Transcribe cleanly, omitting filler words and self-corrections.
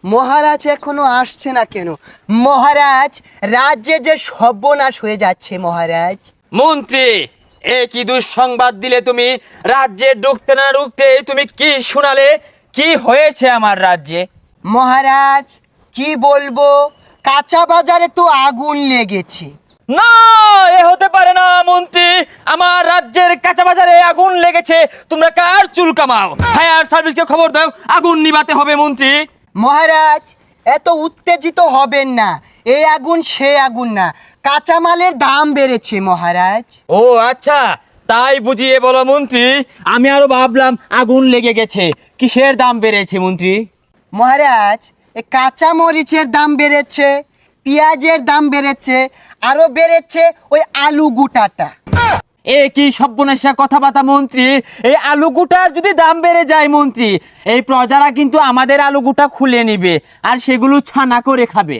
মহারাজ এখনো আসছে না কেন? মহারাজ, রাজ্যে যে সর্বনাশ হয়ে যাচ্ছে মহারাজ। মন্ত্রী, এ কি দুঃসংবাদ দিলে তুমি? রাজ্যে ঢুকতে না ঢুকতে তুমি কি শোনালে? কি হয়েছে আমার রাজ্যে? মহারাজ কি বলবো, কাঁচা বাজারে তো আগুন লেগেছে। না, এ হতে পারে না মন্ত্রী। আমার রাজ্যের কাঁচা বাজারে আগুন লেগেছে। তোমরা কার চুল কামাও? ফায়ার সার্ভিসকে খবর দাও, আগুন নিভাতে হবে মন্ত্রী। মহারাজ এত উত্তেজিত হবেন না, এই আগুন সে আগুন না, কাঁচামালের দাম বেড়েছে মহারাজ। ও আচ্ছা, তাই বুঝিয়ে বলো মন্ত্রী। আমি আরো ভাবলাম আগুন লেগে গেছে। কিসের দাম বেড়েছে মন্ত্রী? মহারাজ এই কাঁচা মরিচের দাম বেড়েছে, পেঁয়াজের দাম বেড়েছে, আরো বেড়েছে ওই আলু গুটাটা। এ কি সর্বনাশা কথাবার্তা মন্ত্রী? এই আলু গুটার যদি দাম বেড়ে যায় মন্ত্রী, এই প্রজারা কিন্তু আমাদের আলু গুটা খুলে নিবে আর সেগুলো ছানা করে খাবে।